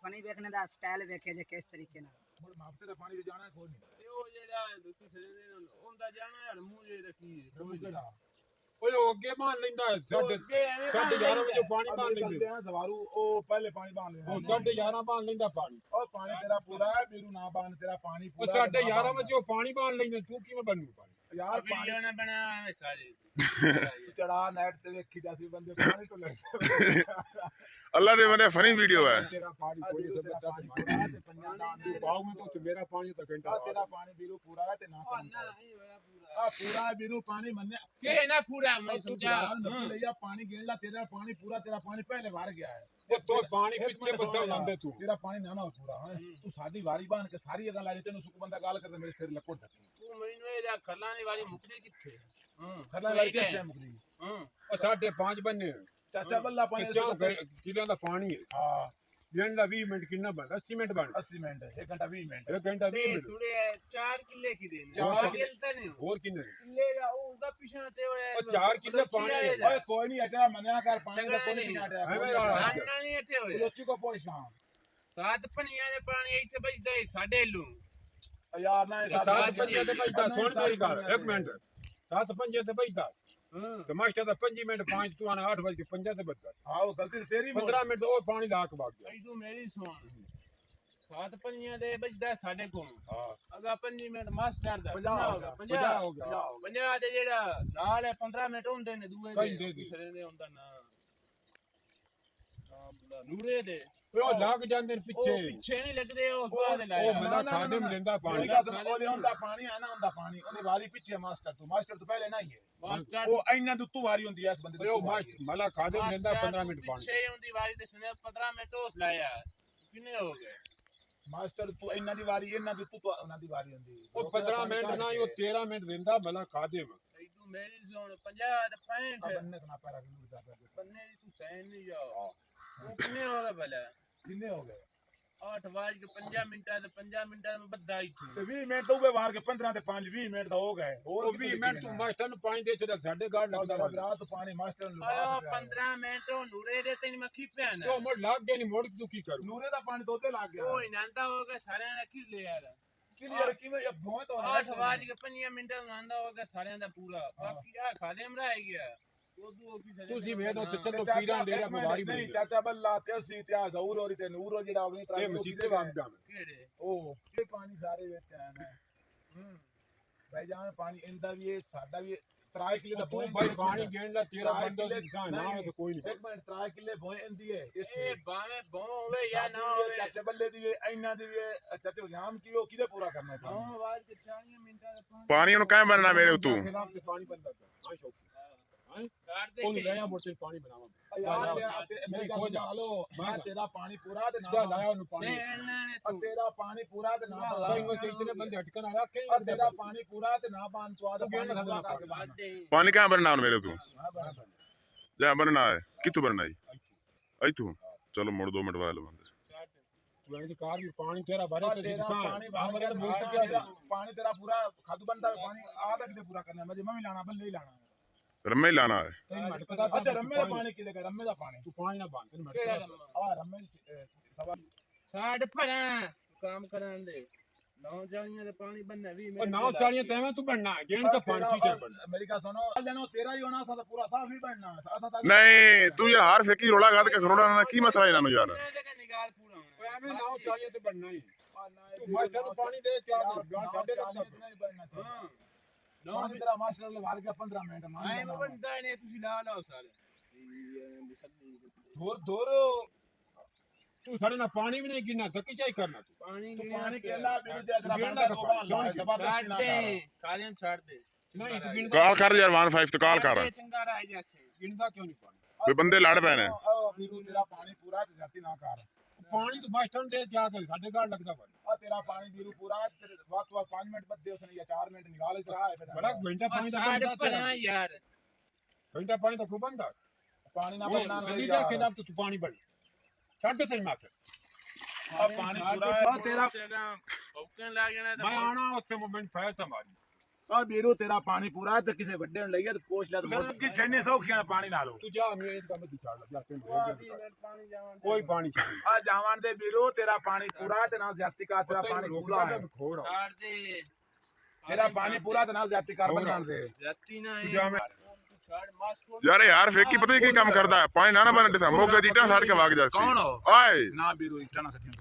Funny देखने दा style देखे जे किस तरीके ना मुड़ मापते दा पानी जाना कोई नहीं ते ओ जेड़ा दूसरी सरे ओंदा जाना यार मुंह जे रखी कोई केड़ा ओए अगे मान लेंदा साढ़े 11 बजे पानी मान लेंदे सवारू ओ पहले पानी बांध लेना ओ 11:30 मान लेंदा पानी ओ पानी तेरा पूरा है मेरू ना बांध तेरा पानी ओ पूरा 11:30 बजे पानी मान लेंदे तू किवें बनू पानी यार पानी वीडियो ना बना सारे तू चढ़ा नेट ते देखी जाती बंदे पानी तो लग अल्लाह दे बंदे फनी वीडियो है तेरा पानी कोई से बता तू पाऊ में तो मेरा पानी तो घंटा तेरा पानी बीरू पूरा है ते ना पूरा है बीरू पानी मन्ने के ना पूरा मैं तू समझा भैया पानी गिनला तेरा पानी पूरा तेरा पानी पहले भर गया है वो तो पानी पीछे बता लांदे तू तेरा पानी ना ना पूरा है तू सादी वारी बांध के सारी अगल ला तेनु सुक बंदा गाल कर मेरे सिर लकोट तू मैनू ए खलाने वाली मुकदी किथे खला वाली किस टाइम मुकदी ओ 5:30 बने चाचा बल्ला पानी किलो का पानी है हां गेंडा 20 मिनट कितना बन 80 मिनट बन 80 मिनट 1 घंटा 20 मिनट 1 घंटा 20 मिनट थोड़े 4 किले की देन 4 किले नहीं और किन्ने किले का ओदा पीछे ते होए ओ 4 किलो पानी है ओए कोई नहीं हटा मना कर पानी का कोई नहीं हटा है मेरा अन्ना नहीं हटे होए लोची को पूछना सात पनिया दे पानी इथे बजदा है साडे लू यार ना 7:05 ते बजदा सुन मेरी गल 1 मिनट 7:05 ते बजदा तो मास्टर दा 5 मिनट 5 तू आना 8:50 ते बजदा हां वो गलती तेरी 15 मिनट और पानी ला के भाग गया तू मेरी सुन सात पनिया दे बजदा साडे को हां अगा 5 मिनट मास्टर दा 50 हो गया 50 हो गया 50 ते जेड़ा नाल है 15 मिनट होंदे ने दूए दे दूसरे दे होंदा ना नूरे दे ओ लाग जांदे पीछे पीछे नहीं लगदे ओ बाद ओ लाया मना खाने में लेंदा पानी ओले होंदा पानी है ना होंदा पानी ओदी वाली पीछे मास्टर तू पहले नहीं है मास्टर वो इन्ना दू वारी होंदी है इस बंदे ओ मला खाने में लेंदा 15 मिनट पानी पीछे होंदी वारी ते सुने 15 मिनट होस लाया किने हो गए मास्टर तू इन्ना दी वारी इन्ना दी तू उन्ना दी वारी होंदी ओ 15 मिनट ना यो 13 मिनट लेंदा मला खादे में तू मेरी जोन 50 ते 65 बन्ने ना पैरा बन्ने तू सैन नहीं जाओ तू किने हो गए भला कितने हो गए 8:05 मिनट ते 5 मिनट में बद्दा ही थी ते 20 मिनट तो वे बाहर के 15 ते 5 20 मिनट तो हो गए और 20 मिनट तू मास्टर नु पानी दे छड़ा साडे गाड़ लगदा रात पानी मास्टर नु 15 मिनट नूरे दे तेन मक्खी पैन तो मोड़ लाग गई नहीं मोड़ तू की करू नूरे दा पानी तोते लाग गया ओ इनांदा हो गए सारे दा किले यार क्लियर कि मैं भोए तो 8:05 मिनट इनांदा हो गया सारे दा पूरा बाकी आ खादे में रह गया ਤੁਸੀਂ ਵੇਖੋ ਤੇ ਚਲੋ ਪੀਰਾਂ ਡੇਰਾ ਬਿਮਾਰੀ ਨਹੀਂ ਚਾਚਾ ਬੱਲਾ ਤੇ ਅਸੀਂ ਤੇ ਆ ਜ਼ਹੂਰ ਹੋਰੀ ਤੇ ਨੂਰ ਹੋ ਜਿਹੜਾ ਅਗਲੀ ਤਰ੍ਹਾਂ ਇਹ ਮਸੀਤੇ ਵਾਂਗਦਾ ਕਿਹੜੇ ਉਹ ਇਹ ਪਾਣੀ ਸਾਰੇ ਵਿੱਚ ਆਇਆ ਨਾ ਭਾਈ ਜਾਨ ਪਾਣੀ ਇੰਦਾ ਵੀ ਇਹ ਸਾਡਾ ਵੀ 3 ਕਿਲੇ ਦਾ ਤੂੰ ਭਾਈ ਪਾਣੀ ਗੇਣ ਲਾ ਤੇਰਾ ਬੰਦਾ ਇਨਸਾਨ ਨਾ ਹੋ ਤੇ ਕੋਈ ਨਹੀਂ ਇੱਕ ਮਿੰਟ 3 ਕਿਲੇ ਭੋਏ ਇੰਦੀ ਹੈ ਇਹ ਬਾਵੇਂ ਭੋਂ ਹੋਵੇ ਜਾਂ ਨਾ ਹੋਵੇ ਚਾਚਾ ਬੱਲੇ ਦੀ ਵੀ ਇੰਨਾ ਦੀ ਵੀ ਚਾਚੇ ਨਾਮ ਕੀ ਉਹ ਕਿਹਦੇ ਪੂਰਾ ਕਰਨਾ ਹੈ ਹਾਂ ਆਵਾਜ਼ ਤੇ 40 ਮਿੰਟਾਂ ਦਾ पानी उन काहे बनना मेरे तू ਪਾਣੀ ਬੰਦਾ ਕਰ ਹਾਂ ਸ਼ੌਕੀ ਉਹ ਲੈ ਆ ਮੋਟੇ ਪਾਣੀ ਬਣਾਵਾ ਯਾਰ ਮੇਰੀ ਗੱਲ ਸੁਣਾ ਲੋ ਮੈਂ ਤੇਰਾ ਪਾਣੀ ਪੂਰਾ ਤੇ ਨਾ ਲਾਇਆ ਉਹਨੂੰ ਪਾਣੀ ਤੇਰਾ ਪਾਣੀ ਪੂਰਾ ਤੇ ਨਾ ਬਾਂਗੋ ਸੇ ਇਤਨੇ ਬੰਦੇ ਅਟਕਣ ਆਇਆ ਕਿ ਤੇਰਾ ਪਾਣੀ ਪੂਰਾ ਤੇ ਨਾ ਬਾਂਧ ਤੂੰ ਆਦਾ ਪਾਣੀ ਪੂਰਾ ਕਰਕੇ ਬਾਂਧ पानी कहाँ बनना मेरे तू जहाँ बनना है कितू बनना है आई तू चलो मोड़ 2 मिनट वाले बंदे ਤੂੰ ਇਹਦੀ ਕਾਰ ਵੀ ਪਾਣੀ ਤੇਰਾ ਭਰੇ ਤੇ ਤੇਰਾ ਪਾਣੀ ਪਾਣੀ ਤੇਰਾ ਪੂਰਾ ਖਾਦੂ ਬੰਦਾ ਪਾਣੀ ਆਦਾ ਕਿਤੇ ਪੂਰਾ ਕਰਨਾ ਮੈਂ ਵੀ ਲਾਣਾ ਬੱਲੇ ਹੀ ਲਾਣਾ रम्मे ही लाना है अच्छा रम्मे ਦਾ ਪਾਣੀ ਕਿਤੇ ਕਰ ਰੰਮੇ ਦਾ ਪਾਣੀ ਤੂੰ ਪਾਣੀ ਨਾ ਬੰਦ ਤੈਨੂੰ ਮਟਕਾ ਆ ਰੰਮੇ ਸਵਾ ਸਾਡ ਭਰਾ ਕੰਮ ਕਰਨ ਦੇ ਨੌ ਜਾਲੀਆਂ ਦੇ ਪਾਣੀ ਬੰਨਾ 20 ਉਹ ਮਿੰਟ ਨਾ ਚਾਲੀਆਂ ਤੈਵੇਂ ਤੂੰ ਬਣਨਾ ਗੇਣ ਤਾਂ ਪਾਣੀ ਠੀਕ ਹੈ ਬਣਨਾ ਮੇਰੀ ਗੱਲ ਸੁਣੋ ਲੈਣੋ ਤੇਰਾ ਹੀ ਹੋਣਾ ਸਾਡਾ ਪੂਰਾ ਸਾਫ ਹੀ ਬਣਨਾ ਅਸਾਂ ਤਾਂ नहीं तू यार हार फेंकी रोला गाद के खरोड़ा ना की मसला है इन्हां यार ਨਿਗਾਲ ਪੂਰਾ ਓਏ ਐਵੇਂ ਨਾ ਚਾਲੀਆਂ ਤੇ ਬਣਨਾ ਹੀ ਤੂੰ ਮਾਸਟਰ ਨੂੰ ਪਾਣੀ ਦੇ ਕਿਆ ਕਰ ਗਾਂ ਸਾਡੇ ਤੱਕ ਨਹੀਂ ਬਣਨਾ ਹਾਂ ਨੌ ਤੇਰਾ ਮਾਸਟਰ ਨੇ ਵਾਰ ਗਿਆ 15 ਮਿੰਟ ਆਏ ਬੰਦਾ ਨੇ ਤੁਸੀਂ ਲਾ ਲਾਓ ਸਾਰੇ ਦੂਰ ਤੂੰ ਸਾਡੇ ਨਾਲ ਪਾਣੀ ਵੀ ਨਹੀਂ ਗਿਣਨਾ ਧੱਕੀ ਚਾਈ ਕਰਨਾ ਤੂੰ ਪਾਣੀ केला मेरे तेरा बंदा को बांध ला जबरदस्ती ना कर ਕਾਲਿਆਂ ਛੱਡ ਦੇ ਨਹੀਂ ਤੂੰ ਗਿਣਦਾ काल कर यार 15 तो काल कर ਚੰਗਾ ਰਾਜ ਜੈਸੇ ਗਿਣਦਾ ਕਿਉਂ ਨਹੀਂ ਪਾਣੀ वे बंदे लड़ पे ने ਵੀਰੂ ਤੇਰਾ ਪਾਣੀ ਪੂਰਾ ਤੇ ਜਾਤੀ ਨਾ ਕਰ ਪਾਣੀ ਤੂੰ ਮਾਸਟਰ ਨੂੰ ਦੇ ਕਿਆ ਕਰ ਸਾਡੇ ਘਰ ਲੱਗਦਾ ਵਾ ਆ ਤੇਰਾ ਪਾਣੀ ਵੀਰੂ ਪੂਰਾ ਤੇਰੇ ਵਕਤ 5 ਮਿੰਟ ਬੱਦੇ ਉਸਨੇ ਜਾਂ 4 ਮਿੰਟ ਨਿਕਾਲ ਇਤਰਾ ਹੈ ਬੜਾ ਘੰਟਾ ਪਾਣੀ ਦਾ ਛੱਡ ਬੰਦਾ ਭਰਾ ਯਾਰ ਘੰਟਾ ਪਾਣੀ ਦਾ ਖੂਬ ਬੰਦਾ ਪਾਣੀ ਨਾ ਬਣਨਾ ਸੱਲੀ ਦੇ ਖਿਲਾਫ ਤੂੰ ਪਾਣੀ ਬਣ ਛੱਡ ਦੇ ਤੇਰੀ ਮਾਫ ਆ ਪਾਣੀ ਪੂਰਾ ਹੈ ਤੇਰਾ ਭੌਕਣ ਲੱਗ ਜਾਣਾ ਮੈਂ ਆਣਾ ਉੱਥੇ ਮੂਵਮੈਂਟ ਫਾਇਰ ਤਾਂ ਮਾਰੀ ਆ ਵੀਰੋ ਤੇਰਾ ਪਾਣੀ ਪੂਰਾ ਤੇ ਕਿਸੇ ਵੱਡੇ ਨੂੰ ਲਈਏ ਤੇ ਪੋਛ ਲੈ ਤੇ ਜਿੰਨੇ ਸੌਖੀਆਂ ਨਾਲ ਪਾਣੀ ਲਾ ਲਓ ਤੂੰ ਜਾ ਮੈਂ ਇਹ ਕੰਮ ਦੀ ਛੱਡ ਜਾ ਪਿੰਡ ਆਹ 20 ਮਿੰਟ ਪਾਣੀ ਜਾਵਣ ਕੋਈ ਪਾਣੀ ਛੱਡ ਆ ਜਾਵਣ ਦੇ ਵੀਰੋ ਤੇਰਾ ਪਾਣੀ ਪੂਰਾ ਤੇ ਨਾਲ ਜਾਤੀ ਕਾ ਤੇਰਾ ਪਾਣੀ ਪੂਰਾ ਹੈ ਖੋੜ ਛੱਡ ਦੇ ਤੇਰਾ ਪਾਣੀ ਪੂਰਾ ਤੇ ਨਾਲ ਜਾਤੀ ਕਰ ਬਣਾਉਣ ਦੇ ਜਾਤੀ ਨਾ ਤੂੰ ਜਾ ਮੈਂ ਤੂੰ ਛੱਡ ਮਾਸਕੋ ਯਾਰ ਫੇਕੀ ਪਤਾ ਕੀ ਕੰਮ ਕਰਦਾ ਹੈ? ਪਾਣੀ ਨਾ ਬਣ ਦੇ ਮੋਗਾ ਜੀਟਾਂ ਸਾੜ ਕੇ ਵਗ ਜਾ ਸੀ ਕੌਣ ਹੋ ਆਏ ਨਾ ਵੀਰੋ ਇੱਟਾਂ ਨਾ ਸੱਚੀ